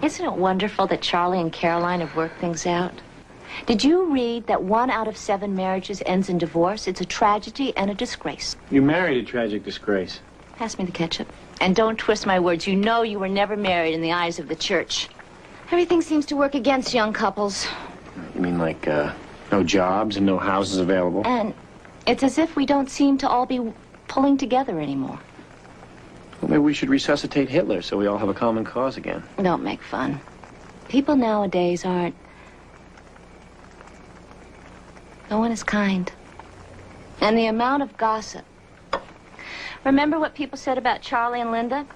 Isn't it wonderful that Charlie and Caroline have worked things out? Did you read that 1 out of 7 marriages ends in divorce? It's a tragedy and a disgrace. You married a tragic disgrace. Pass me the ketchup. And don't twist my words. You know you were never married in the eyes of the church. Everything seems to work against young couples. You mean like, no jobs and no houses available? And it's as if we don't seem to all be pulling together anymore. Well, maybe we should resuscitate Hitler so we all have a common cause again. Don't make fun. People nowadays aren't... No one is kind. And the amount of gossip. Remember what people said about Charlie and Linda?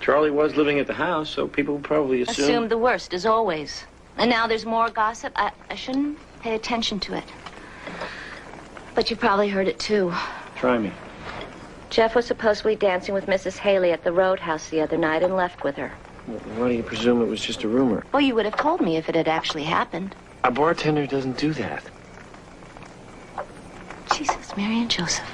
Charlie was living at the house, so people probably Assumed the worst, as always. And now there's more gossip. I shouldn't pay attention to it. But you probably heard it, too. Try me. Jeff was supposedly dancing with Mrs. Haley at the Roadhouse the other night and left with her. Well, why do you presume it was just a rumor? Well, you would have told me if it had actually happened. A bartender doesn't do that. Jesus, Mary and Joseph.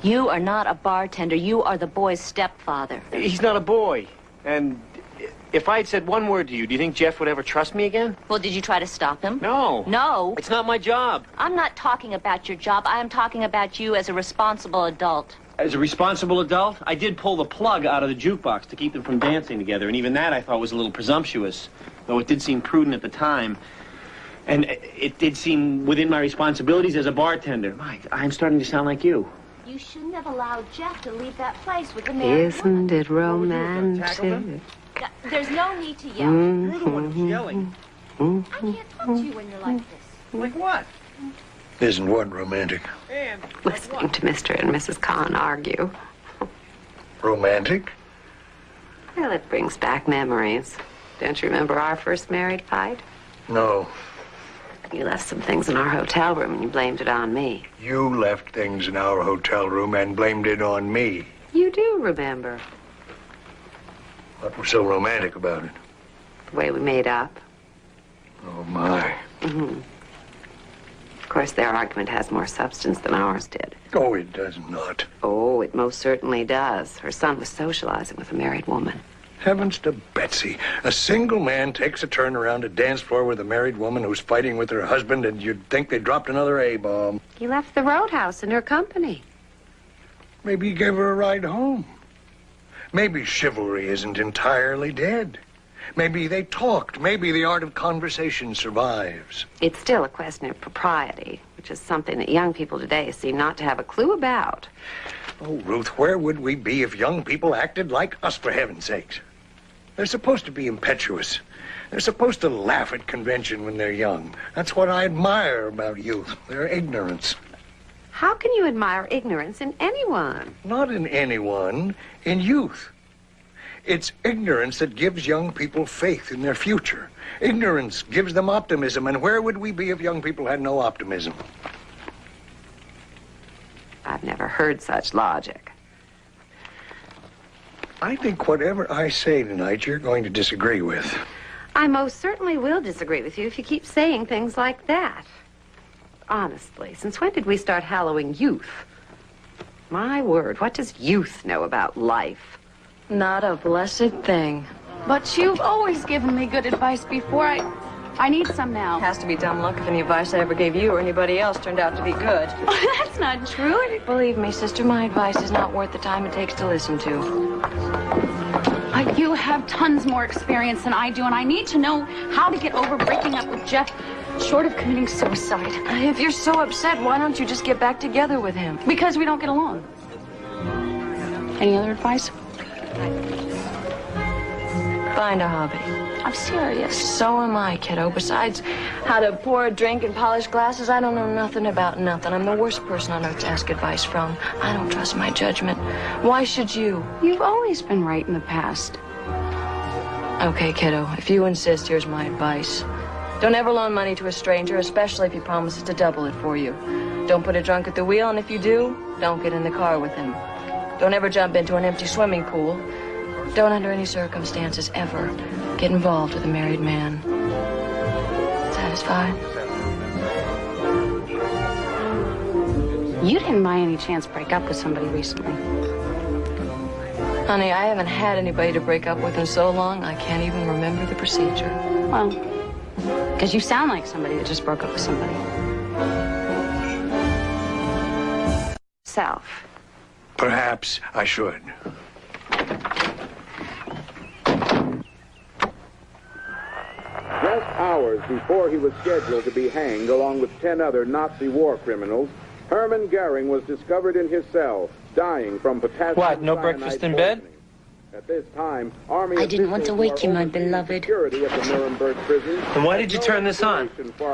You are not a bartender. You are the boy's stepfather. He's not a boy. And if I had said one word to you, do you think Jeff would ever trust me again? Well, did you try to stop him? No. No? It's not my job. I'm not talking about your job. I am talking about you as a responsible adult. As a responsible adult, I did pull the plug out of the jukebox to keep them from dancing together, and even that I thought was a little presumptuous, though it did seem prudent at the time. And it did seem within my responsibilities as a bartender. Mike, I'm starting to sound like you. You shouldn't have allowed Jeff to leave that place with the married Isn't woman. it romantic? There's no need to yell. You're the one who's yelling. I can't talk to you when you're like this. Like what? Isn't what romantic? And Listening to Mr. and Mrs. Kahn argue. Romantic? Well, it brings back memories. Don't you remember our first married fight? No. You left some things in our hotel room and you blamed it on me. You left things in our hotel room and blamed it on me. You do remember. What was so romantic about it? The way we made up. Oh, my. Mm-hmm. Of course, their argument has more substance than ours did. Oh, it does not. Oh, it most certainly does. Her son was socializing with a married woman. Heavens to Betsy. A single man takes a turn around a dance floor with a married woman who's fighting with her husband, and you'd think they dropped another A-bomb. He left the Roadhouse in her company. Maybe he gave her a ride home. Maybe chivalry isn't entirely dead. Maybe they talked. Maybe the art of conversation survives. It's still a question of propriety, which is something that young people today seem not to have a clue about. Oh, Ruth, where would we be if young people acted like us, for heaven's sakes? They're supposed to be impetuous. They're supposed to laugh at convention when they're young. That's what I admire about youth, their ignorance. How can you admire ignorance in anyone? Not in anyone, in youth. It's ignorance that gives young people faith in their future. Ignorance gives them optimism, and where would we be if young people had no optimism? I've never heard such logic. I think whatever I say tonight, you're going to disagree with. I most certainly will disagree with you if you keep saying things like that. Honestly, since when did we start hallowing youth? My word, what does youth know about life? Not a blessed thing. But you've always given me good advice before. I need some now. Has to be dumb luck if any advice I ever gave you or anybody else turned out to be good. Oh, that's not true. Believe me, sister, my advice is not worth the time it takes to listen to. You have tons more experience than I do, and I need to know how to get over breaking up with Jeff, short of committing suicide. If you're so upset, why don't you just get back together with him? Because we don't get along. Any other advice? Find a hobby. I'm serious. So am I, kiddo. Besides how to pour a drink and polish glasses, I don't know nothing about nothing. I'm the worst person on earth to ask advice from. I don't trust my judgment. Why should you? You've always been right in the past. Okay, kiddo, if you insist, here's my advice. Don't ever loan money to a stranger, especially if he promises to double it for you. Don't put a drunk at the wheel, and if you do, don't get in the car with him. Don't ever jump into an empty swimming pool. Don't, under any circumstances, ever get involved with a married man. Satisfied? You didn't by any chance break up with somebody recently. Honey, I haven't had anybody to break up with in so long, I can't even remember the procedure. Well, because you sound like somebody that just broke up with somebody. Self. Perhaps I should. Just hours before he was scheduled to be hanged along with 10 other Nazi war criminals, Hermann Goering was discovered in his cell, dying from potassium What, no cyanide breakfast in bed? poisoning. At this time, Army I didn't want to officials wake you, are my overseeing beloved. security of the Nuremberg prison. And why did you turn this on?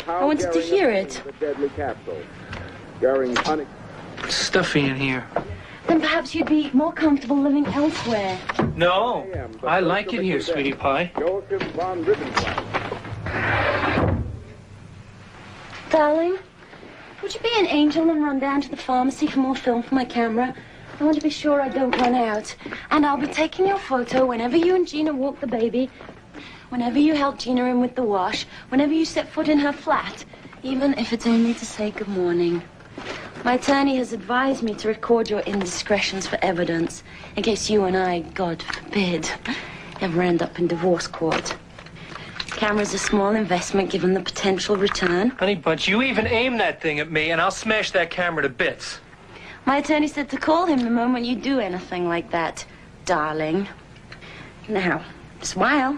I wanted to hear it. The deadly capsule. Goering's Stuffy in here. Then perhaps you'd be more comfortable living elsewhere. No, I like it here, sweetie pie. Joachim von Ribbentrop. Darling, would you be an angel and run down to the pharmacy for more film for my camera? I want to be sure I don't run out. And I'll be taking your photo whenever you and Gina walk the baby, whenever you help Gina in with the wash, whenever you set foot in her flat, even if it's only to say good morning. My attorney has advised me to record your indiscretions for evidence, in case you and I, God forbid, ever end up in divorce court. Camera's a small investment given the potential return. Honey bunch, you even aim that thing at me and I'll smash that camera to bits. My attorney said to call him the moment you do anything like that, darling. Now, smile.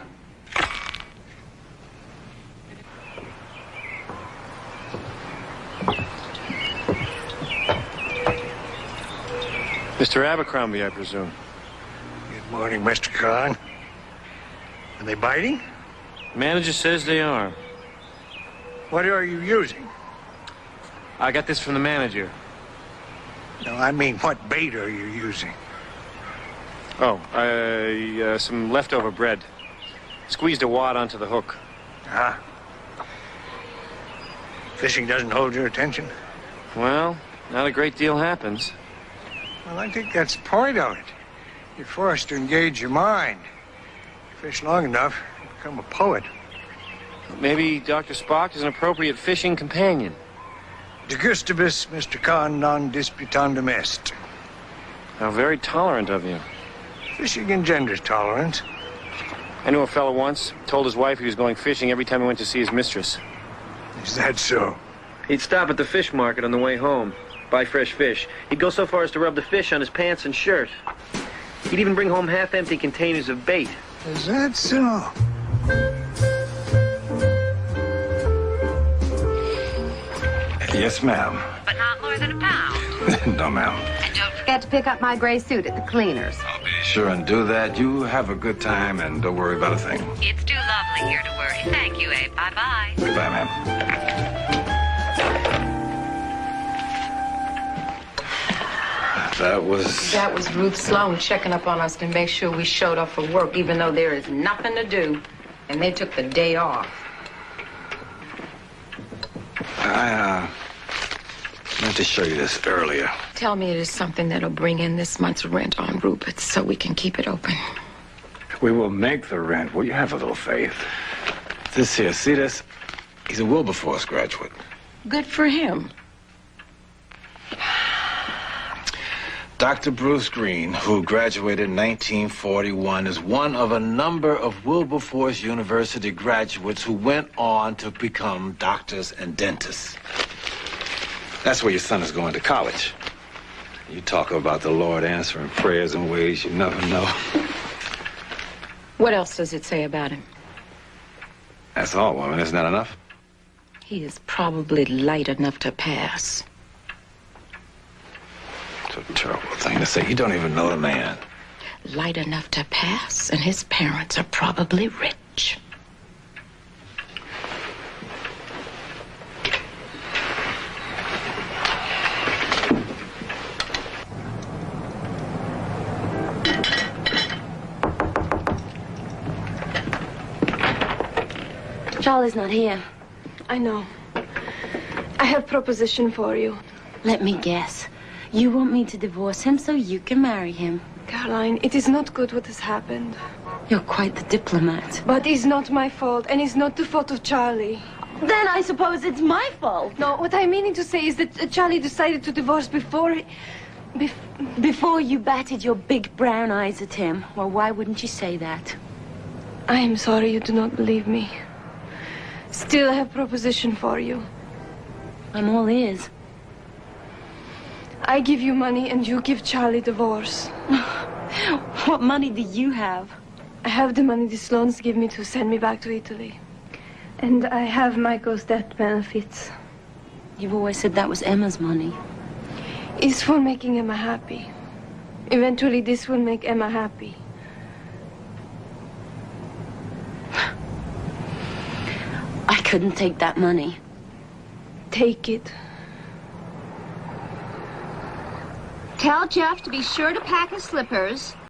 Mr. Abercrombie, I presume. Good morning, Mr. Kahn. Are they biting? Manager says they are. What are you using? I got this from the manager. No, I mean, what bait are you using? Oh, some leftover bread. Squeezed a wad onto the hook. Ah. Fishing doesn't hold your attention? Well, not a great deal happens. Well, I think that's the point of it. You're forced to engage your mind. You fish long enough, you become a poet. Maybe Dr. Spock is an appropriate fishing companion. De gustibus, Mr. Kahn, non disputandum est. How very tolerant of you. Fishing engenders tolerance. I knew a fellow once, told his wife he was going fishing every time he went to see his mistress. Is that so? He'd stop at the fish market on the way home, buy fresh fish. He'd go so far as to rub the fish on his pants and shirt. He'd even bring home half-empty containers of bait. Is that so? Yes, ma'am. But not more than a pound. No, ma'am. And don't forget to pick up my gray suit at the cleaners. I'll be sure and do that. You have a good time and don't worry about a thing. It's too lovely here to worry. Thank you, Abe. Bye-bye. Goodbye, ma'am. That was Ruth Sloan checking up on us to make sure we showed up for work, even though there is nothing to do. And they took the day off. I meant to show you this earlier. Tell me it is something that'll bring in this month's rent on Rupert's so we can keep it open. We will make the rent. Will you have a little faith? This here, see this? He's a Wilberforce graduate. Good for him. Dr. Bruce Green, who graduated in 1941, is one of a number of Wilberforce University graduates who went on to become doctors and dentists. That's where your son is going to college. You talk about the Lord answering prayers in ways you never know. What else does it say about him? That's all, woman. Isn't that enough? He is probably light enough to pass. It's a terrible thing to say. You don't even know the man. Light enough to pass, and his parents are probably rich. Charlie's not here. I know. I have proposition for you. Let me guess. You want me to divorce him so you can marry him? Caroline, it is not good what has happened. You're quite the diplomat. But it's not my fault, and it's not the fault of Charlie. Then I suppose it's my fault. No, what I'm meaning to say is that Charlie decided to divorce before Before you batted your big brown eyes at him, well, why wouldn't you say that? I am sorry you do not believe me. Still, I have a proposition for you. I'm all ears. I give you money and you give Charlie divorce. What money do you have? I have the money the Sloans give me to send me back to Italy. And I have Michael's death benefits. You've always said that was Emma's money. It's for making Emma happy. Eventually, this will make Emma happy. I couldn't take that money. Take it. Tell Jeff to be sure to pack his slippers.